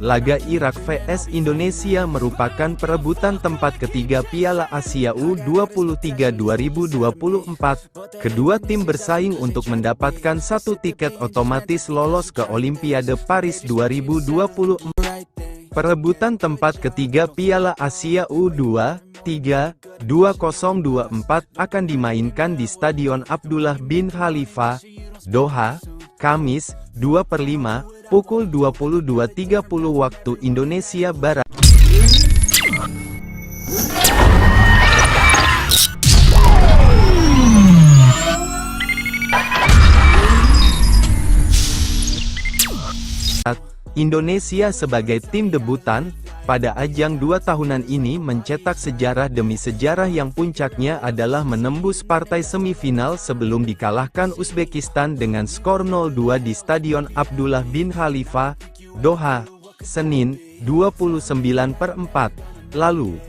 Laga Irak vs Indonesia merupakan perebutan tempat ketiga Piala Asia U23 2024. Kedua tim bersaing untuk mendapatkan satu tiket otomatis lolos ke Olimpiade Paris 2024. Perebutan tempat ketiga Piala Asia U23 2024 akan dimainkan di Stadion Abdullah bin Khalifa, Doha, Kamis, 2/5, pukul 22.30 waktu Indonesia Barat. Indonesia sebagai tim debutan, pada ajang 2 tahunan ini mencetak sejarah demi sejarah yang puncaknya adalah menembus partai semifinal sebelum dikalahkan Uzbekistan dengan skor 0-2 di Stadion Abdullah bin Khalifa, Doha, Senin, 29/4, lalu.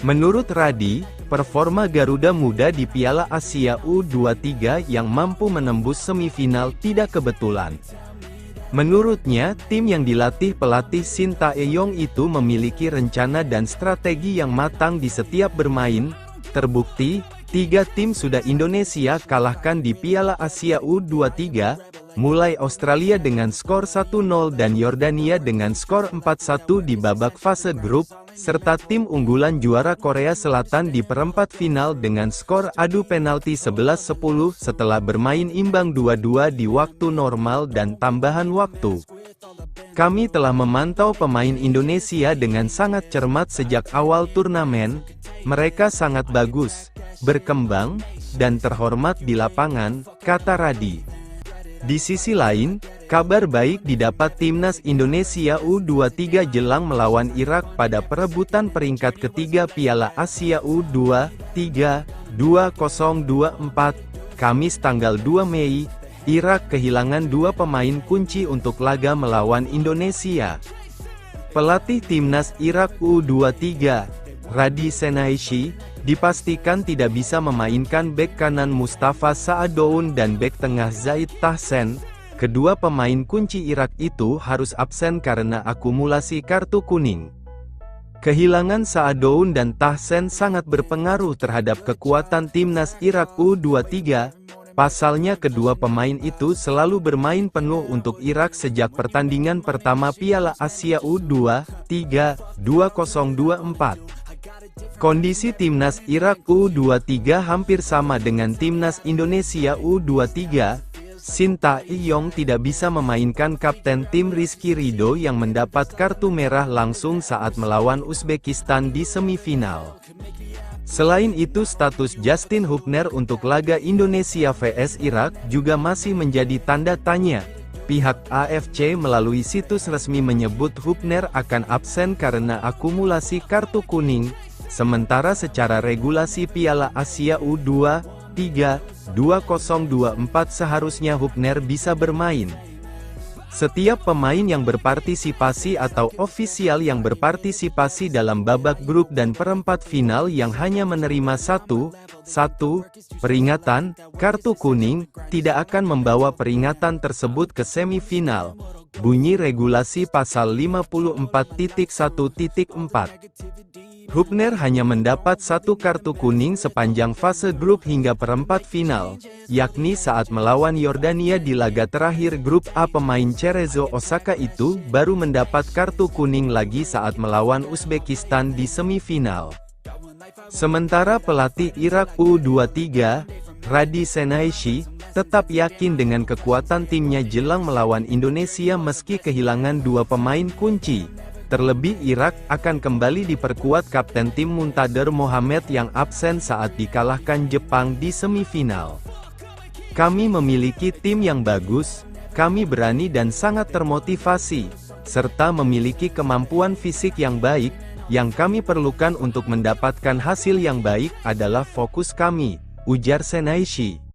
Menurut Radi, performa Garuda Muda di Piala Asia U23 yang mampu menembus semifinal tidak kebetulan. Menurutnya, tim yang dilatih pelatih Shin Tae-yong itu memiliki rencana dan strategi yang matang di setiap bermain. Terbukti, 3 tim sudah Indonesia kalahkan di Piala Asia U23, mulai Australia dengan skor 1-0 dan Yordania dengan skor 4-1 di babak fase grup, serta tim unggulan juara Korea Selatan di perempat final dengan skor adu penalti 11-10 setelah bermain imbang 2-2 di waktu normal dan tambahan waktu. Kami telah memantau pemain Indonesia dengan sangat cermat sejak awal turnamen. Mereka sangat bagus, berkembang, dan terhormat di lapangan, kata Radi. Di sisi lain, kabar baik didapat timnas Indonesia U23 jelang melawan Irak pada perebutan peringkat ketiga Piala Asia U23 2024, Kamis tanggal 2 Mei, Irak kehilangan 2 pemain kunci untuk laga melawan Indonesia. Pelatih timnas Irak U23, Radi Senaishi, dipastikan tidak bisa memainkan bek kanan Mustafa Sa'adoun dan bek tengah Zaid Tahsen. Kedua pemain kunci Irak itu harus absen karena akumulasi kartu kuning. Kehilangan Sa'adoun dan Tahsen sangat berpengaruh terhadap kekuatan timnas Irak U23. Pasalnya kedua pemain itu selalu bermain penuh untuk Irak sejak pertandingan pertama Piala Asia U23 2024. Kondisi timnas Irak U23 hampir sama dengan timnas Indonesia U23. Shin Tae-yong tidak bisa memainkan kapten tim Rizky Ridho yang mendapat kartu merah langsung saat melawan Uzbekistan di semifinal. Selain itu, status Justin Hubner untuk laga Indonesia vs Irak juga masih menjadi tanda tanya. Pihak AFC melalui situs resmi menyebut Hubner akan absen karena akumulasi kartu kuning. Sementara secara regulasi Piala Asia U23 2024 seharusnya Hubner bisa bermain. Setiap pemain yang berpartisipasi atau ofisial yang berpartisipasi dalam babak grup dan perempat final yang hanya menerima satu peringatan kartu kuning, tidak akan membawa peringatan tersebut ke semifinal. Bunyi regulasi pasal 54.1.4. Hubner hanya mendapat 1 kartu kuning sepanjang fase grup hingga perempat final, yakni saat melawan Yordania di laga terakhir grup A. Pemain Cerezo Osaka itu baru mendapat kartu kuning lagi saat melawan Uzbekistan di semifinal. Sementara pelatih Irak U23, Radi Senaishi, tetap yakin dengan kekuatan timnya jelang melawan Indonesia meski kehilangan 2 pemain kunci. Terlebih Irak akan kembali diperkuat Kapten tim Muntader Mohamed yang absen saat dikalahkan Jepang di semifinal. Kami memiliki tim yang bagus, kami berani dan sangat termotivasi, serta memiliki kemampuan fisik yang baik. Yang kami perlukan untuk mendapatkan hasil yang baik adalah fokus kami, ujar Senaishi.